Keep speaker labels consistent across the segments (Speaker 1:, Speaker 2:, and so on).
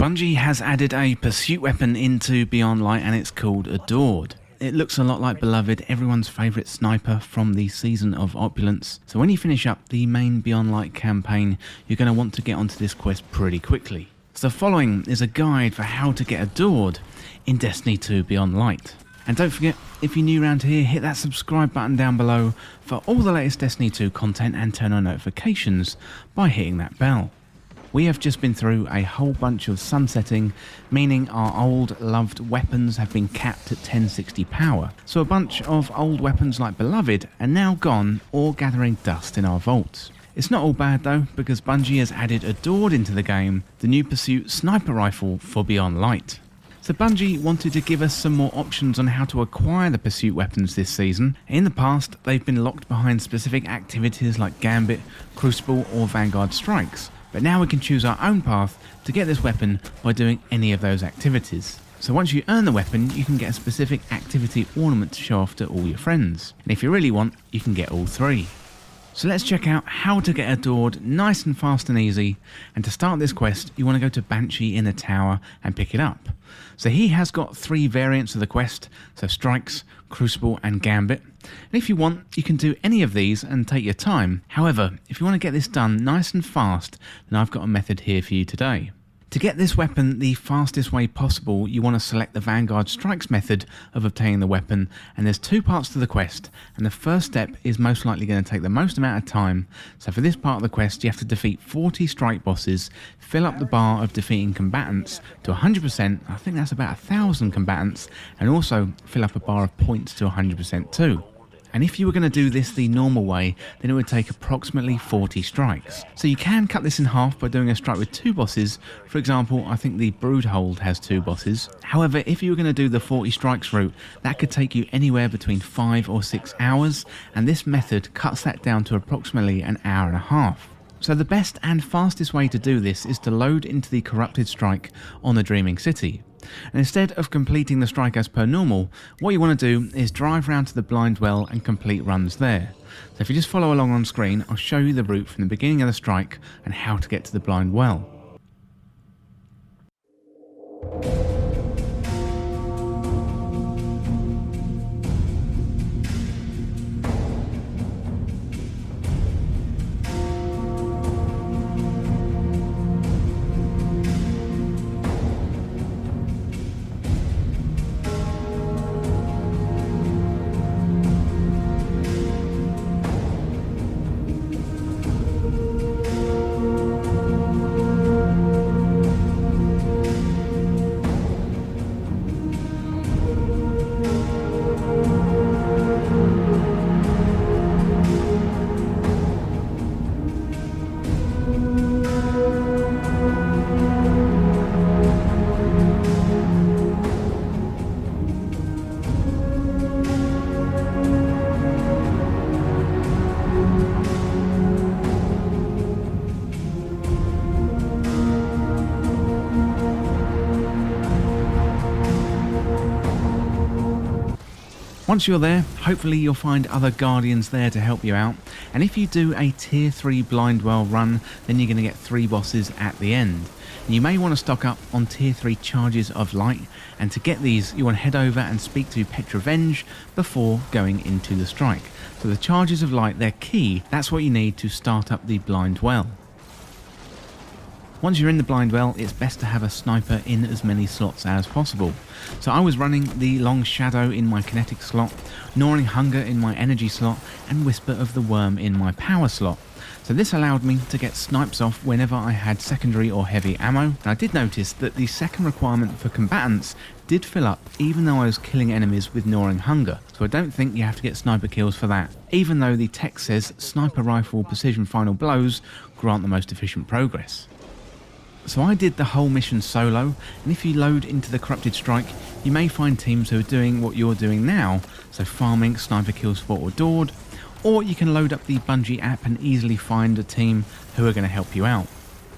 Speaker 1: Bungie has added a pursuit weapon into Beyond Light and it's called Adored. It looks a lot like Beloved, everyone's favourite sniper from the Season of Opulence. So when you finish up the main Beyond Light campaign, you're going to want to get onto this quest pretty quickly. So following is a guide for how to get Adored in Destiny 2 Beyond Light. And don't forget, if you're new around here, hit that subscribe button down below for all the latest Destiny 2 content and turn on notifications by hitting that bell. We have just been through a whole bunch of sunsetting, meaning our old loved weapons have been capped at 1060 power. So a bunch of old weapons like Beloved are now gone or gathering dust in our vaults. It's not all bad though, because Bungie has added Adored into the game, the new Pursuit sniper rifle for Beyond Light. So Bungie wanted to give us some more options on how to acquire the Pursuit weapons this season. In the past, they've been locked behind specific activities like Gambit, Crucible or Vanguard Strikes. But now we can choose our own path to get this weapon by doing any of those activities. So once you earn the weapon, you can get a specific activity ornament to show off to all your friends. And if you really want, you can get all three. So let's check out how to get Adored nice and fast and easy. And to start this quest, you want to go to Banshee in the tower and pick it up. So he has got 3 variants of the quest, so Strikes, Crucible and Gambit. And if you want, you can do any of these and take your time. However, if you want to get this done nice and fast, then I've got a method here for you today. To get this weapon the fastest way possible, you want to select the Vanguard Strikes method of obtaining the weapon, and there's 2 parts to the quest, and the first step is most likely going to take the most amount of time. So for this part of the quest, you have to defeat 40 strike bosses, fill up the bar of defeating combatants to 100%, I think that's about 1,000 combatants, and also fill up a bar of points to 100% too. And if you were going to do this the normal way, then it would take approximately 40 strikes. So you can cut this in half by doing a strike with 2 bosses. For example, I think the Broodhold has 2 bosses. However, if you were going to do the 40 strikes route, that could take you anywhere between 5 or 6 hours, and this method cuts that down to approximately an hour and a half. So the best and fastest way to do this is to load into the Corrupted Strike on the Dreaming City. And instead of completing the strike as per normal, what you want to do is drive round to the Blind Well and complete runs there. So if you just follow along on screen, I'll show you the route from the beginning of the strike and how to get to the Blind Well. Once you're there, hopefully you'll find other Guardians there to help you out, and if you do a tier 3 Blind Well run, then you're going to get 3 bosses at the end. And you may want to stock up on tier 3 Charges of Light, and to get these you want to head over and speak to Petravenge before going into the strike. So the Charges of Light, they're key, that's what you need to start up the Blind Well. Once you're in the Blind Well, it's best to have a sniper in as many slots as possible. So I was running the Long Shadow in my kinetic slot, Gnawing Hunger in my energy slot, and Whisper of the Worm in my power slot. So this allowed me to get snipes off whenever I had secondary or heavy ammo. And I did notice that the second requirement for combatants did fill up even though I was killing enemies with Gnawing Hunger. So I don't think you have to get sniper kills for that, even though the text says Sniper Rifle Precision Final Blows grant the most efficient progress. So I did the whole mission solo, and if you load into the Corrupted Strike, you may find teams who are doing what you're doing now, so farming sniper kills for Adored, or you can load up the Bungie app and easily find a team who are going to help you out.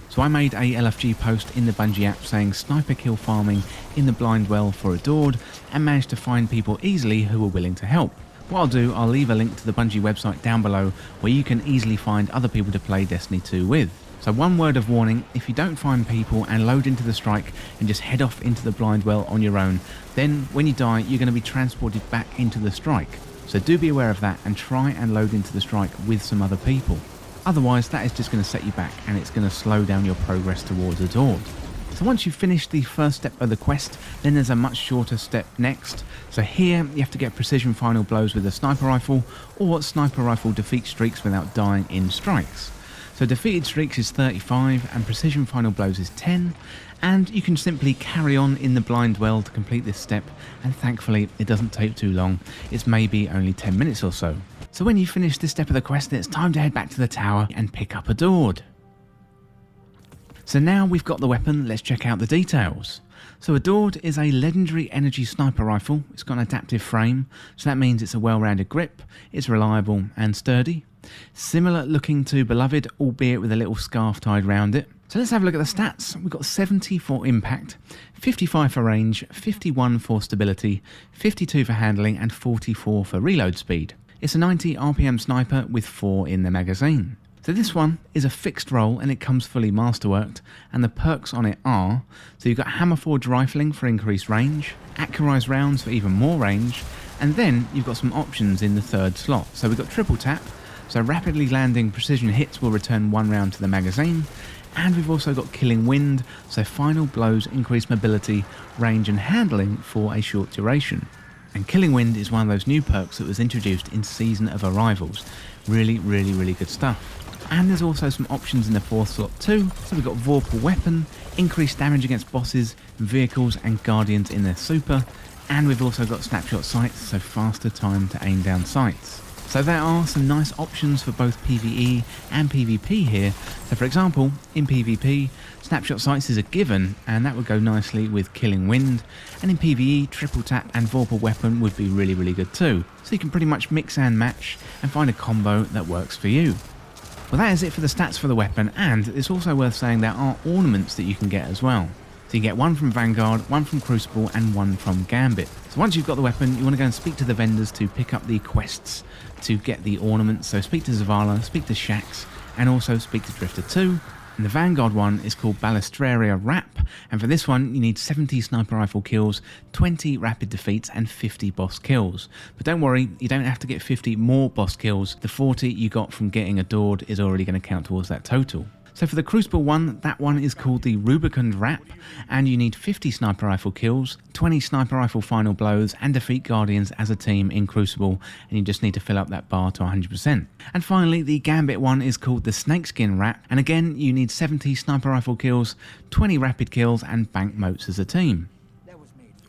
Speaker 1: So I made a LFG post in the Bungie app saying sniper kill farming in the Blind Well for Adored, and managed to find people easily who were willing to help. What I'll do, I'll leave a link to the Bungie website down below where you can easily find other people to play Destiny 2 with. So one word of warning, if you don't find people and load into the strike and just head off into the blind well on your own, then when you die you're going to be transported back into the strike. So do be aware of that and try and load into the strike with some other people. Otherwise that is just going to set you back and it's going to slow down your progress towards Adored. So once you've finished the first step of the quest, then there's a much shorter step next. So here you have to get precision final blows with a sniper rifle, or sniper rifle defeat streaks without dying in strikes. So defeated streaks is 35 and precision final blows is 10, and you can simply carry on in the blind well to complete this step, and thankfully it doesn't take too long, it's maybe only 10 minutes or so. So when you finish this step of the quest, it's time to head back to the tower and pick up Adored. So now we've got the weapon, let's check out the details. So Adored is a legendary energy sniper rifle. It's got an adaptive frame, so that means it's a well-rounded grip, it's reliable and sturdy. Similar looking to Beloved, albeit with a little scarf tied round it. So let's have a look at the stats. We've got 70 for impact, 55 for range, 51 for stability, 52 for handling and 44 for reload speed. It's a 90 RPM sniper with 4 in the magazine. So this one is a fixed roll and it comes fully masterworked, and the perks on it are, so you've got hammer forged rifling for increased range, accurized rounds for even more range, and then you've got some options in the third slot. So we've got triple tap, so rapidly landing precision hits will return 1 round to the magazine, and we've also got killing wind, so final blows increase mobility, range and handling for a short duration. And killing wind is one of those new perks that was introduced in Season of Arrivals. Really good stuff. And there's also some options in the fourth slot too. So we've got Vorpal Weapon, increased damage against bosses, vehicles and guardians in their super, and we've also got Snapshot Sights, so faster time to aim down sights. So there are some nice options for both PvE and PvP here. So for example, in PvP, Snapshot Sights is a given, and that would go nicely with Killing Wind, and in PvE, Triple Tap and Vorpal Weapon would be really good too. So you can pretty much mix and match and find a combo that works for you. Well, that is it for the stats for the weapon, and it's also worth saying there are ornaments that you can get as well. So you get one from Vanguard, one from Crucible and one from Gambit. So once you've got the weapon, you want to go and speak to the vendors to pick up the quests to get the ornaments. So speak to Zavala, speak to Shax, and also speak to Drifter 2. And the Vanguard one is called Balistraria Wrap, and for this one you need 70 sniper rifle kills, 20 rapid defeats and 50 boss kills. But don't worry, you don't have to get 50 more boss kills, the 40 you got from getting Adored is already going to count towards that total. So for the Crucible one, that one is called the Rubicund Wrap, and you need 50 sniper rifle kills, 20 sniper rifle final blows, and defeat guardians as a team in Crucible, and you just need to fill up that bar to 100%. And finally, the Gambit one is called the Snakeskin Wrap, and again, you need 70 sniper rifle kills, 20 rapid kills, and bank motes as a team.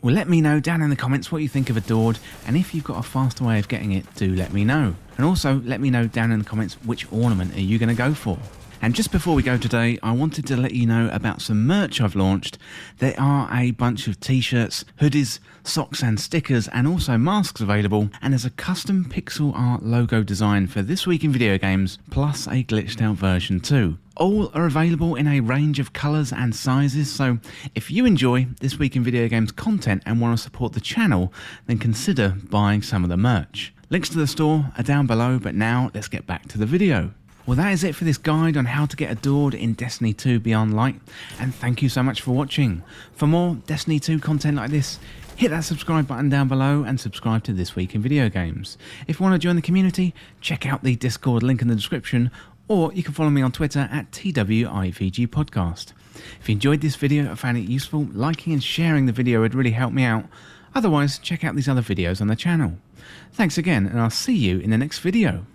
Speaker 1: Well, let me know down in the comments what you think of Adored, and if you've got a faster way of getting it, do let me know. And also, let me know down in the comments which ornament are you going to go for. And just before we go today, I wanted to let you know about some merch I've launched. There are a bunch of t-shirts, hoodies, socks and stickers, and also masks available, and there's a custom pixel art logo design for This Week in Video Games, plus a glitched out version too. All are available in a range of colours and sizes, so if you enjoy This Week in Video Games content and want to support the channel, then consider buying some of the merch. Links to the store are down below, but now let's get back to the video. Well, that is it for this guide on how to get Adored in Destiny 2 Beyond Light, and thank you so much for watching. For more Destiny 2 content like this, hit that subscribe button down below and subscribe to This Week in Video Games. If you want to join the community, check out the Discord link in the description, or you can follow me on Twitter at TWIVG Podcast. If you enjoyed this video and found it useful, liking and sharing the video would really help me out. Otherwise, check out these other videos on the channel. Thanks again, and I'll see you in the next video.